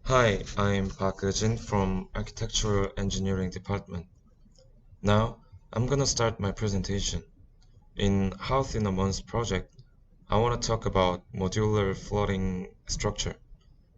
Hi, I'm Park Jin from Architectural Engineering Department. Now, I'm gonna start my presentation. In House in a Month project, I want to talk about modular floating structure,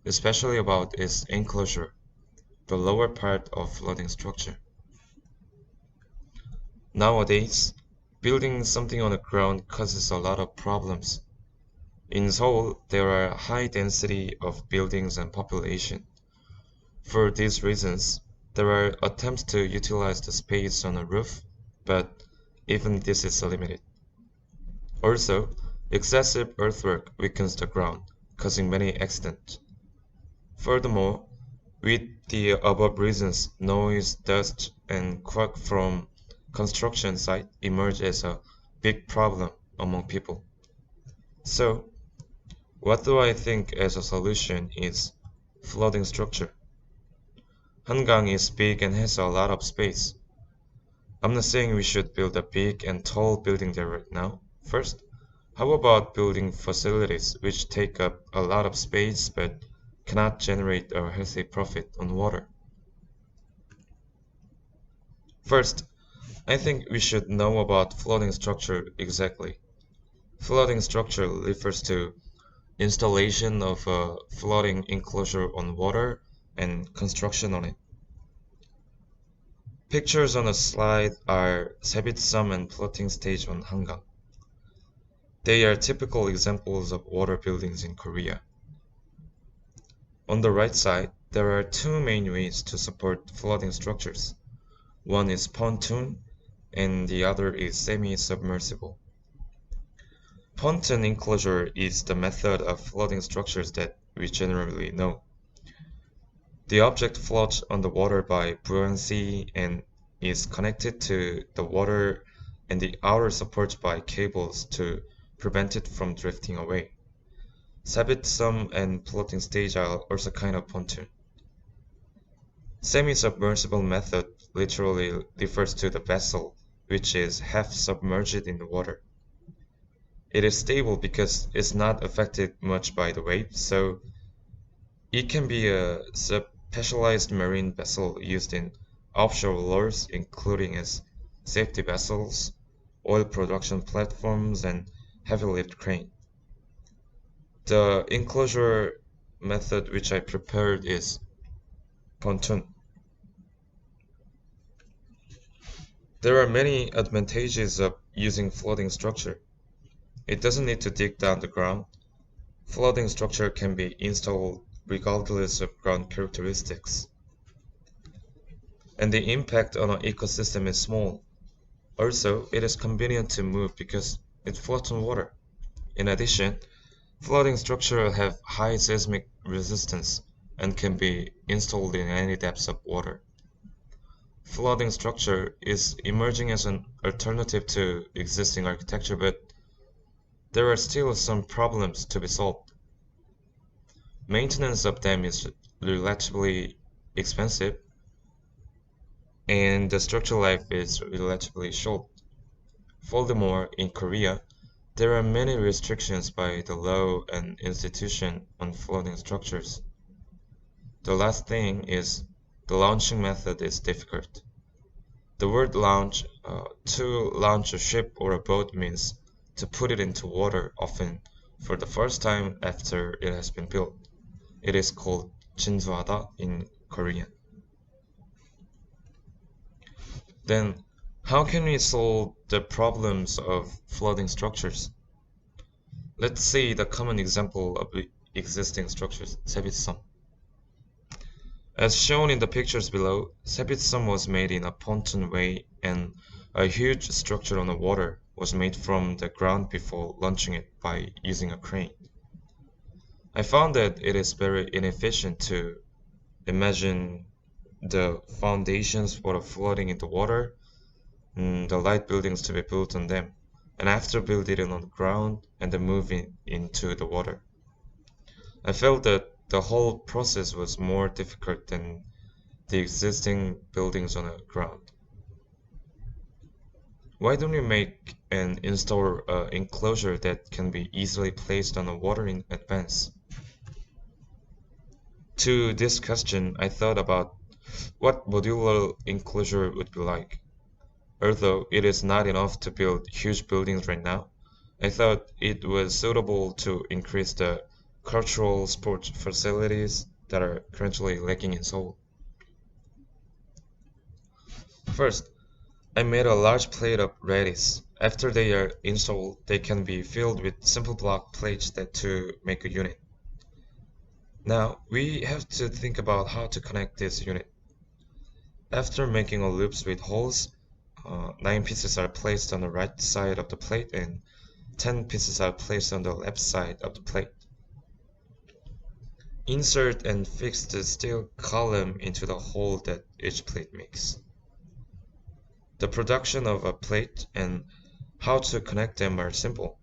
especially about its enclosure, the lower part of floating structure. Nowadays, building something on the ground causes a lot of problems. In Seoul, there are high density of buildings and population. For these reasons, there are attempts to utilize the space on a roof, but even this is limited. Also, excessive earthwork weakens the ground, causing many accidents. Furthermore, with the above reasons, noise, dust, and quake from construction site emerge as a big problem among people. So, what do I think as a solution is flooding structure. Hangang is big and has a lot of space. I'm not saying we should build a big and tall building there right now. First, how about building facilities which take up a lot of space but cannot generate a healthy profit on water? First, I think we should know about flooding structure exactly. Flooding structure refers to installation of a flooding enclosure on water and construction on it. Pictures on the slide are Sebitsam and floating stage on Hangang. They are typical examples of water buildings in Korea. On the right side, there are two main ways to support flooding structures. One is pontoon, and the other is semi-submersible. Pontoon enclosure is the method of flooding structures that we generally know. The object floats on the water by buoyancy and is connected to the water and the outer supports by cables to prevent it from drifting away. Sabitsum and floating stage are also kind of pontoon. Semi-submersible method literally refers to the vessel, which is half submerged in the water. It is stable because it's not affected much by the waves, so it can be a specialized marine vessel used in offshore lures, including as safety vessels, oil production platforms, and heavy lift crane. The enclosure method which I prepared is pontoon. There are many advantages of using floating structure. It doesn't need to dig down the ground. Floating structure can be installed regardless of ground characteristics. And the impact on an ecosystem is small. Also, it is convenient to move because it floats on water. In addition, floating structures have high seismic resistance and can be installed in any depths of water. Floating structure is emerging as an alternative to existing architecture, but there are still some problems to be solved. Maintenance of them is relatively expensive, and the structural life is relatively short. Furthermore, in Korea, there are many restrictions by the law and institution on floating structures. The last thing is the launching method is difficult. The word launch, to launch a ship or a boat means to put it into water, often for the first time after it has been built. It is called 진수하다 in Korean. Then, how can we solve the problems of floating structures? Let's see the common example of existing structures, Sebitsam. As shown in the pictures below, Sebitsam was made in a pontoon way and a huge structure on the water was made from the ground before launching it by using a crane. I found that it is very inefficient to imagine the foundations for the floating in the water, the light buildings to be built on them, and after building it on the ground and then moving into the water. I felt that the whole process was more difficult than the existing buildings on the ground. Why don't we make and install an enclosure that can be easily placed on the water in advance? To this question, I thought about what modular enclosure would be like. Although it is not enough to build huge buildings right now, I thought it was suitable to increase the cultural sports facilities that are currently lacking in Seoul. First, I made a large plate of radius. After they are installed, they can be filled with simple block plates that to make a unit. Now, we have to think about how to connect this unit. After making a loops with holes, 9 pieces are placed on the right side of the plate and 10 pieces are placed on the left side of the plate. Insert and fix the steel column into the hole that each plate makes. The production of a plate and how to connect them are simple.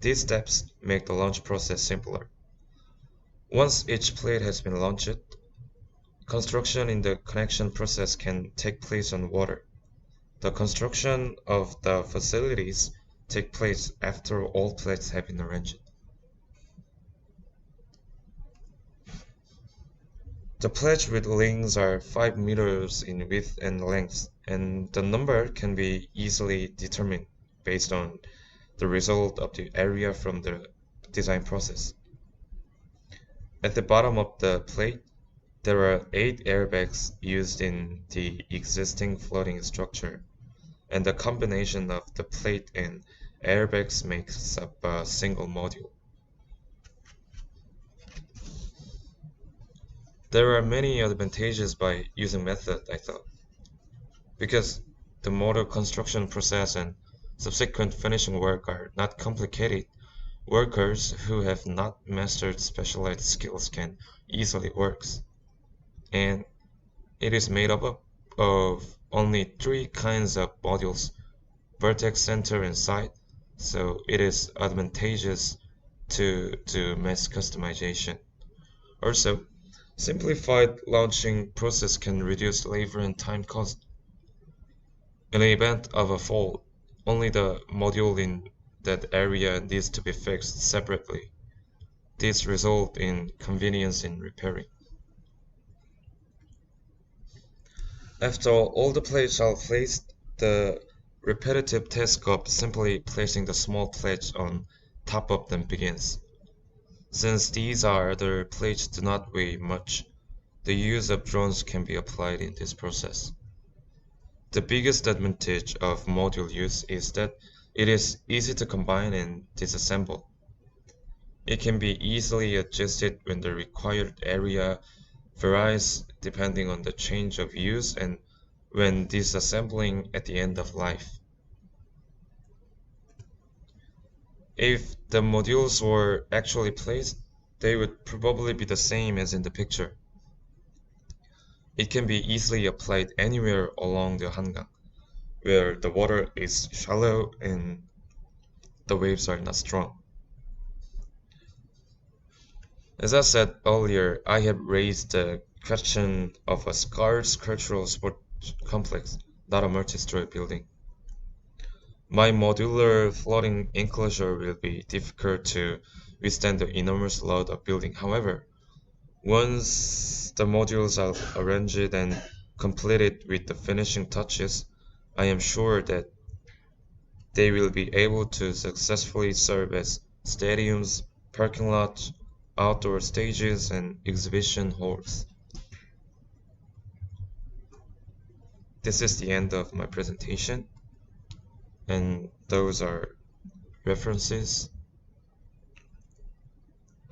These steps make the launch process simpler. Once each plate has been launched, construction in the connection process can take place on water. The construction of the facilities take place after all plates have been arranged. The pledge with links are 5 meters in width and length, and the number can be easily determined based on the result of the area from the design process. At the bottom of the plate, there are 8 airbags used in the existing floating structure, and the combination of the plate and airbags makes up a single module. There are many advantages by using method, I thought, because the model construction process and subsequent finishing work are not complicated. Workers who have not mastered specialized skills can easily work, and it is made up of only 3 kinds of modules: vertex, center, and side, so it is advantageous to do mass customization. Also, simplified launching process can reduce labor and time cost. In the event of a fault, only the module in that area needs to be fixed separately. This results in convenience in repairing. After all the plates are placed, the repetitive task of simply placing the small plates on top of them begins. Since these other plates do not weigh much, the use of drones can be applied in this process. The biggest advantage of module use is that it is easy to combine and disassemble. It can be easily adjusted when the required area varies depending on the change of use and when disassembling at the end of life. If the modules were actually placed, they would probably be the same as in the picture. It can be easily applied anywhere along the hangang, where the water is shallow and the waves are not strong. As I said earlier, I have raised the question of a scarce cultural sport complex, not a multi-story building. My modular floating enclosure will be difficult to withstand the enormous load of building. However, once the modules are arranged and completed with the finishing touches, I am sure that they will be able to successfully serve as stadiums, parking lots, outdoor stages, and exhibition halls. This is the end of my presentation, and those are references.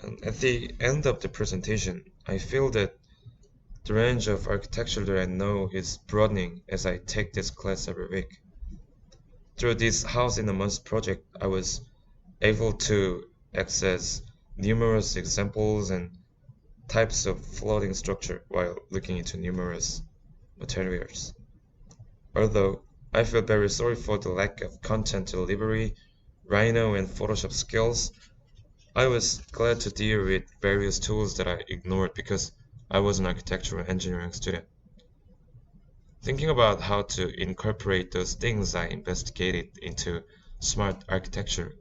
And at the end of the presentation, I feel that the range of architecture that I know is broadening as I take this class every week. Through this House in a Month project, I was able to access numerous examples and types of floating structure while looking into numerous materials. Although I feel very sorry for the lack of content delivery, Rhino and Photoshop skills, I was glad to deal with various tools that I ignored because I was an architectural engineering student. Thinking about how to incorporate those things I investigated into smart architecture,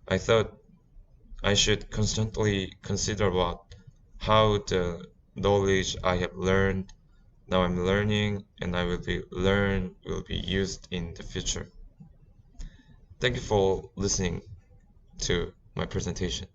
I thought I should constantly consider about how the knowledge I have learned, now I'm learning, and I will be used in the future. Thank you for listening to my presentation.